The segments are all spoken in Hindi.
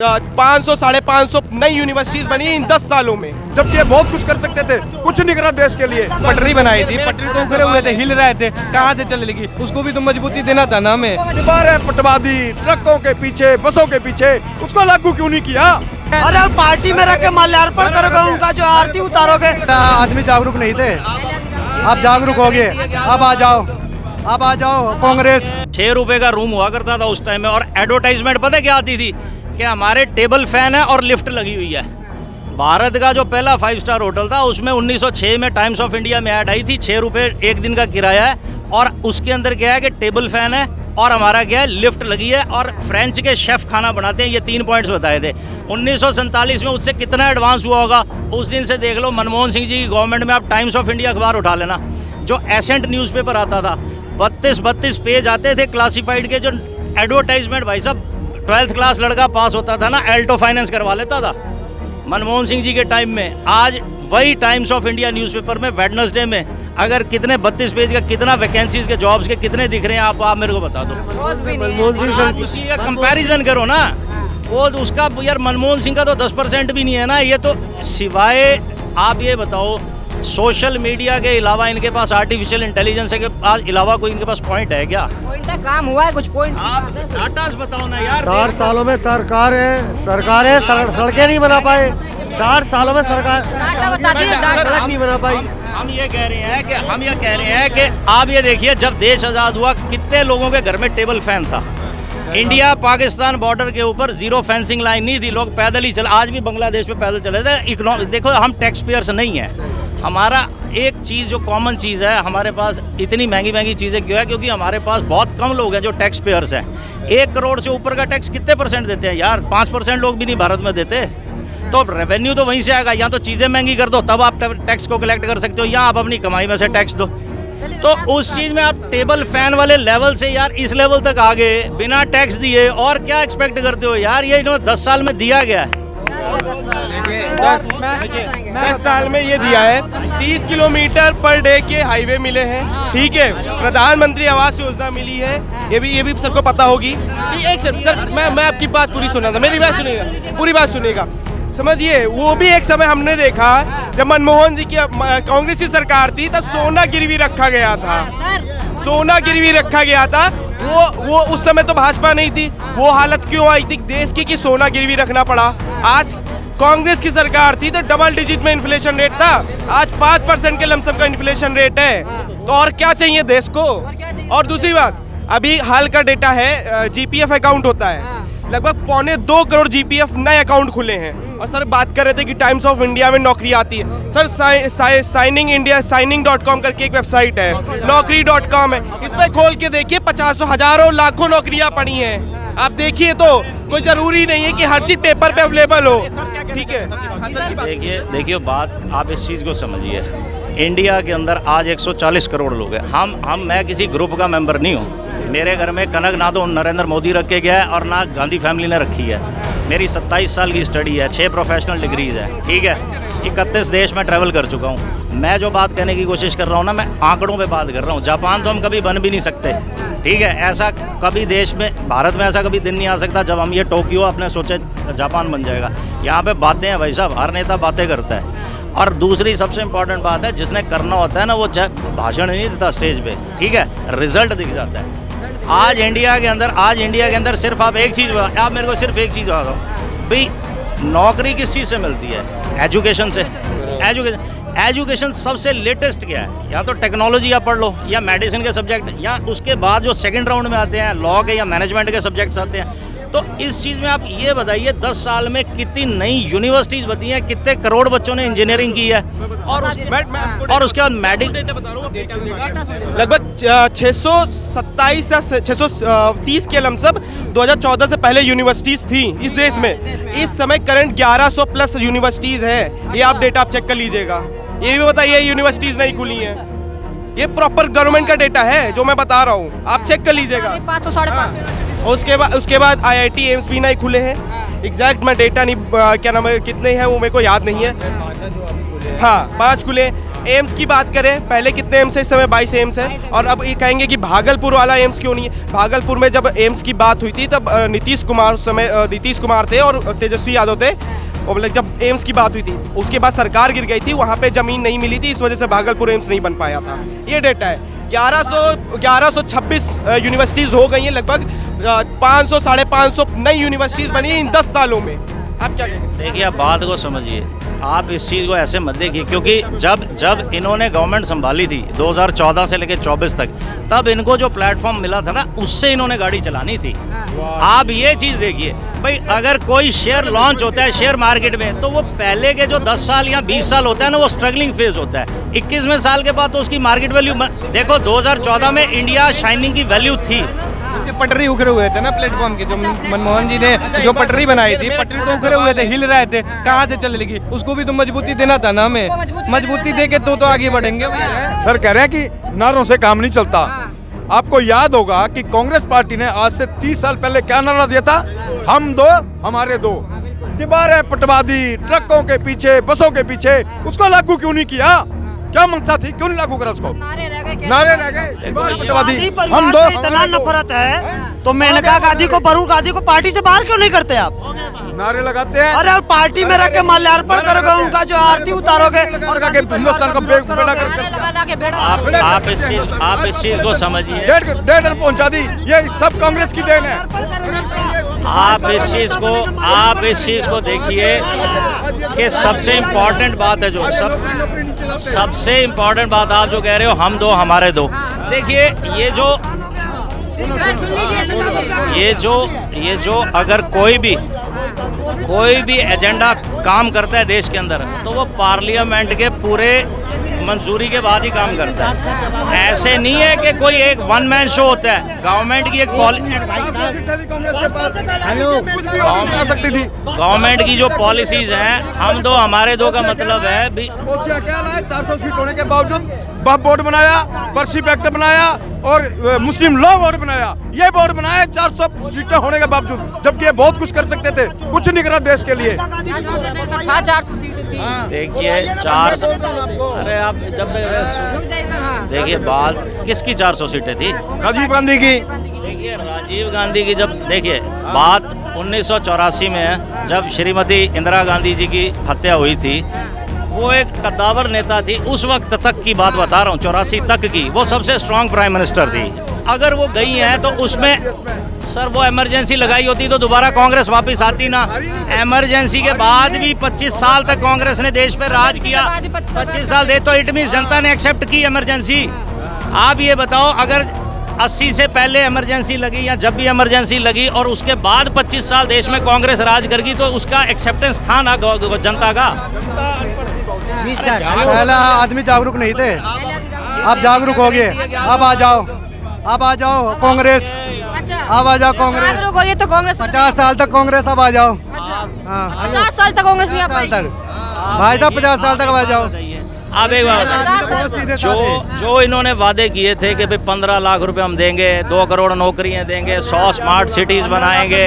500 550 नई यूनिवर्सिटीज बनी इन 10 सालों में, जबकि ये बहुत कुछ कर सकते थे, कुछ नहीं करा देश के लिए। पटरी बनाई थी, पटरी तो खड़े हुए थे, हिल रहे थे, कहाँ से चलेगी? उसको भी तो मजबूती देना था ना हमें। दीवारें पटवा दी ट्रकों के पीछे, बसों के पीछे, उसको लागू क्यों नहीं किया? अरे पार्टी में रख के माल्यार्पण करोगे, उनका जो आरती उतारोगे। आदमी जागरूक नहीं थे, आप जागरूक हो गए, अब आ जाओ, अब आ जाओ कांग्रेस। 6 रुपए का रूम हुआ करता था उस टाइम में, और एडवर्टाइजमेंट पता क्या आती थी कि हमारे टेबल फैन है और लिफ्ट लगी हुई है। भारत का जो पहला 5 स्टार होटल था उसमें 1906 में टाइम्स ऑफ इंडिया में ऐड आई थी, 6 रुपये एक दिन का किराया है, और उसके अंदर क्या है कि टेबल फैन है और हमारा क्या है, लिफ्ट लगी है, और फ्रेंच के शेफ खाना बनाते हैं। ये 3 पॉइंट्स बताए थे। 1947 में उससे कितना एडवांस हुआ होगा उस दिन से देख लो। मनमोहन सिंह जी की गवर्नमेंट में आप टाइम्स ऑफ इंडिया अखबार उठा लेना, जो एसेंट न्यूज़पेपर आता था, 32 पेज आते थे क्लासीफाइड के, जो एडवर्टाइजमेंट भाई साहब 12th क्लास लड़का पास होता था ना, एल्टो फाइनेंस करवा लेता था मनमोहन सिंह जी के टाइम में। आज वही टाइम्स ऑफ इंडिया न्यूज़पेपर में वेडनेसडे में अगर कितने 32 पेज का कितना वैकेंसीज के जॉब्स के कितने दिख रहे हैं आप मेरे को बता दो। आप उसी का कंपैरिजन करो ना, वो उसका यार मनमोहन सिंह का तो 10% भी नहीं है ना। ये तो सिवाय आप ये बताओ, सोशल मीडिया के अलावा इनके पास आर्टिफिशियल इंटेलिजेंस के अलावा कोई इनके पास पॉइंट है क्या? काम हुआ है कुछ पॉइंट? आप डाटा बताओ ना यार। 60 सालों में सरकारें सड़कें नहीं बना पाए, 60 सालों में सरकार सड़क नहीं बना पाई। हम ये कह रहे हैं कि आप ये देखिए, जब देश आज़ाद हुआ कितने लोगों के घर में टेबल फैन था। इंडिया पाकिस्तान बॉर्डर के ऊपर 0 फेंसिंग लाइन नहीं थी, लोग पैदल ही चले। आज भी बांग्लादेश में पैदल चले थे। देखो, हम टैक्स पेयर्स नहीं है। हमारा एक चीज़ जो कॉमन चीज़ है, हमारे पास इतनी महंगी चीज़ें क्यों है? क्योंकि हमारे पास बहुत कम लोग हैं जो टैक्स पेयर्स हैं। 1 करोड़ से ऊपर का टैक्स कितने % देते हैं यार? 5% लोग भी नहीं भारत में देते। तो रेवेन्यू तो वहीं से आएगा। या तो चीज़ें महंगी कर दो, तब आप टैक्स को कलेक्ट कर सकते हो, या आप अपनी कमाई में से टैक्स दो। तो उस चीज़ में आप टेबल फैन वाले लेवल से यार इस लेवल तक आ गए बिना टैक्स दिए, और क्या एक्सपेक्ट करते हो यार? ये इन्होंने 10 साल में दिया गया है। 10 साल में ये दिया है। 30 किलोमीटर पर डे के हाईवे मिले हैं, ठीक है। प्रधानमंत्री आवास योजना मिली है, ये भी सबको पता होगी। एक सर मैं आपकी बात पूरी सुना था, मेरी बात सुनिएगा, पूरी बात सुनिएगा। समझिए, वो भी एक समय हमने देखा जब मनमोहन जी की कांग्रेस की सरकार थी, तब सोना गिरवी रखा गया था। सोना गिरवी रखा गया था। वो उस समय तो भाजपा नहीं थी। वो हालत क्यों आई थी देश की कि सोना गिरवी रखना पड़ा? आज कांग्रेस की सरकार थी तो डबल डिजिट में इन्फ्लेशन रेट था, आज 5% के लमसम का इन्फ्लेशन रेट है। तो और क्या चाहिए देश को? और दूसरी बात, अभी हाल का डेटा है, जीपीएफ अकाउंट होता है, लगभग 2.25 करोड़ जीपीएफ नए अकाउंट खुले हैं। और सर बात कर रहे थे कि टाइम्स ऑफ इंडिया में नौकरी आती है। सर signing.com करके एक वेबसाइट है, naukri.com है, इस पर खोल के देखिए, 50 हजारों लाखों नौकरियां पड़ी हैं। आप देखिए, तो कोई जरूरी नहीं है कि हर चीज पेपर पे अवेलेबल हो, ठीक है। देखिए बात आप इस चीज़ को समझिए। इंडिया के अंदर आज 140 करोड़ लोग हैं। मैं किसी ग्रुप का मेंबर नहीं हूँ। मेरे घर में कनक ना तो नरेंद्र मोदी रख के गया है और ना गांधी फैमिली ने रखी है। मेरी 27 साल की स्टडी है, 6 प्रोफेशनल डिग्रीज है, ठीक है। 31 देश में ट्रैवल कर चुका हूँ। मैं जो बात कहने की कोशिश कर रहा हूँ ना, मैं आंकड़ों पे बात कर रहा हूँ। जापान तो हम कभी बन भी नहीं सकते, ठीक है। ऐसा कभी देश में, भारत में ऐसा कभी दिन नहीं आ सकता जब हम ये टोक्यो अपने सोचे जापान बन जाएगा। यहाँ पे बातें हैं भाई साहब, हर नेता बातें करता है। और दूसरी सबसे इम्पोर्टेंट बात है, जिसने करना होता है ना, वो भाषण नहीं देता स्टेज पे, ठीक है, रिजल्ट दिख जाता है। आज इंडिया के अंदर सिर्फ आप एक चीज़, आप मेरे को सिर्फ एक चीज़ बता दो भाई, नौकरी किस चीज़ से मिलती है? एजुकेशन से। एजुकेशन सबसे लेटेस्ट क्या है? या तो टेक्नोलॉजी आप पढ़ लो, या मेडिसिन के सब्जेक्ट, या उसके बाद जो सेकंड राउंड में आते हैं लॉ के या मैनेजमेंट के सब्जेक्ट्स आते हैं। तो इस चीज़ में आप ये बताइए, 10 साल में कितनी नई यूनिवर्सिटीज़ बनी हैं, कितने करोड़ बच्चों ने इंजीनियरिंग की है, और उसके बाद लगभग 627 या 630 के लमसम 2014 से पहले यूनिवर्सिटीज़ थी इस देश में। इस समय करंट 1100 प्लस यूनिवर्सिटीज़ है। ये आप डेटा आप चेक कर लीजिएगा। ये भी बताइए यूनिवर्सिटीज़ नहीं खुली हैं। ये प्रॉपर गवर्नमेंट का डेटा है जो मैं बता रहा हूँ, आप चेक कर लीजिएगा। 500 उसके बाद IIT एम्स भी नहीं खुले हैं। एग्जैक्ट मैं डेटा नहीं, क्या नाम है, कितने हैं वो मेरे को याद नहीं है। हाँ, 5 खुले। एम्स की बात करें, पहले कितने एम्स है? इस समय 22 एम्स है। और अब ये कहेंगे कि भागलपुर वाला एम्स क्यों नहीं है? भागलपुर में जब एम्स की बात हुई थी तब नीतीश कुमार उस समय नीतीश कुमार थे और तेजस्वी यादव थे, और मतलब जब एम्स की बात हुई थी उसके बाद सरकार गिर गई थी, वहाँ पे ज़मीन नहीं मिली थी, इस वजह से भागलपुर एम्स नहीं बन पाया था। ये डेटा है। 1126 यूनिवर्सिटीज़ हो गई हैं, लगभग 500 साढ़े 500 नई यूनिवर्सिटीज़ बनी हैं इन 10 सालों में। आप क्या कहेंगे? देखिए, आप बात को समझिए, आप इस चीज़ को ऐसे मत देखिए, क्योंकि जब इन्होंने गवर्नमेंट संभाली थी 2014 से लेकर 24 तक, तब इनको जो प्लेटफॉर्म मिला था ना, उससे इन्होंने गाड़ी चलानी थी। आप ये चीज़ देखिए भाई, अगर कोई शेयर लॉन्च होता है शेयर मार्केट में, तो वो पहले के जो 10 साल या 20 साल होता है ना, वो स्ट्रगलिंग फेज होता है। 21वें साल के बाद तो उसकी मार्केट वैल्यू देखो, 2014 में इंडिया शाइनिंग की वैल्यू थी। पटरी उखड़े हुए थे ना प्लेटफॉर्म के, जो मनमोहन जी ने जो पटरी बनाई थी, पटरी तो उखड़े हुए थे, हिल रहे थे, कहाँ से चलेगी? उसको भी तो मजबूती देना था ना हमें, मजबूती दे के तो आगे बढ़ेंगे। सर कह रहे हैं कि नारों से काम नहीं चलता। आपको याद होगा कि कांग्रेस पार्टी ने आज से 30 साल पहले क्या नारा दिया था? हम दो हमारे दो। दीवारें पटवा दी ट्रकों के पीछे, बसों के पीछे, उसको लागू क्यों नहीं किया? क्या मंशा थी, क्यों नहीं लागू करा उसको? नारे रह गए, पटवा दी, हम दो। इतना नफरत है तो मेनका गांधी को, बरूर गांधी को पार्टी से बाहर क्यों नहीं करते आप? नारे लगाते हैं। अरे पार्टी में रख के माल्यार्पण करोगे, उनका जो आरती उतारोगे और हिंदुस्तान का बेड़ा कर आप इस चीज़ को समझिए, डेढ़ पहुंचा दी। ये सब कांग्रेस की देन है। आप इस चीज़ को देखिए कि सबसे इम्पोर्टेंट बात है, जो सबसे इम्पोर्टेंट बात आप जो कह रहे हो, हम दो हमारे दो। देखिए, ये जो अगर कोई भी एजेंडा काम करता है देश के अंदर, तो वो पार्लियामेंट के पूरे मंजूरी के बाद ही काम करता है। ऐसे नहीं है कि कोई एक वन मैन शो होता है। गवर्नमेंट की एक गवर्नमेंट की जो पॉलिसीज हैं, हम दो हमारे दो का मतलब है भी 400 सीट होने के बावजूद वक्फ बोर्ड बनाया, वर्शिप एक्ट बनाया और मुस्लिम लॉ बोर्ड बनाया। ये बोर्ड बनाया 400 सीटें होने के बावजूद, जबकि ये बहुत कुछ कर सकते थे, कुछ नहीं करा देश के लिए। 400 सीटें थी। देखिए 400, अरे आप जब देखिए बात किसकी 400 सीटें थी? राजीव गांधी की। देखिए राजीव गांधी की, जब देखिए बात 1984 में है, जब श्रीमती इंदिरा गांधी जी की हत्या हुई थी, वो एक कद्दावर नेता थी। उस वक्त तक की बात बता रहा हूँ, 84 तक की, वो सबसे स्ट्रांग प्राइम मिनिस्टर थी। अगर वो गई हैं तो उसमें सर वो इमरजेंसी लगाई होती तो दोबारा कांग्रेस वापस आती ना। इमरजेंसी के बाद भी 25 साल तक कांग्रेस ने देश पे राज किया। 25 साल दे तो इट मीन जनता ने एक्सेप्ट की इमरजेंसी। आप ये बताओ, अगर 80 से पहले इमरजेंसी लगी या जब भी इमरजेंसी लगी और उसके बाद 25 साल देश में कांग्रेस राज कर गई, तो उसका एक्सेप्टेंस था ना जनता का? पहला आदमी जागरूक नहीं थे, अब जागरूक हो गए। अब आ जाओ कांग्रेस, अब आ जाओ कांग्रेस। जागरूक हो, ये तो कांग्रेस 50 साल तक कांग्रेस, अब आ जाओ। हाँ 50 साल तक कांग्रेस नहीं आ पाई। भाई साहब 50 साल तक आ जाओ। अब एक बात, जो इन्होंने वादे किए थे कि भाई 15 लाख रुपए हम देंगे, 2 करोड़ नौकरियां देंगे, 100 स्मार्ट सिटीज बनाएंगे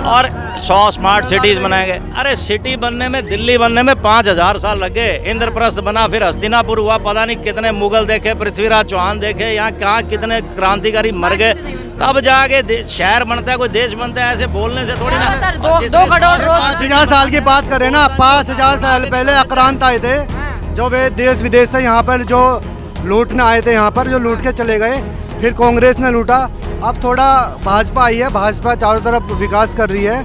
और 100 स्मार्ट सिटीज बनाएंगे। अरे सिटी बनने में, दिल्ली बनने में 5000 साल लग गए। इंद्रप्रस्थ बना, फिर हस्तिनापुर हुआ, पता नहीं कितने मुगल देखे, पृथ्वीराज चौहान देखे, यहाँ कहाँ कितने क्रांतिकारी मर गए, तब जाके शहर बनता है, कोई देश बनता है। ऐसे बोलने से थोड़ी ना। 2 करोड़ 50 साल की बात करें ना, 5000 साल पहले आक्रांत आए थे, जो वे देश विदेश से यहाँ पर जो लूटने आए थे, यहाँ पर जो लूट के चले गए, फिर कांग्रेस ने लूटा। अब थोड़ा भाजपा आई है, भाजपा चारों तरफ विकास कर रही है।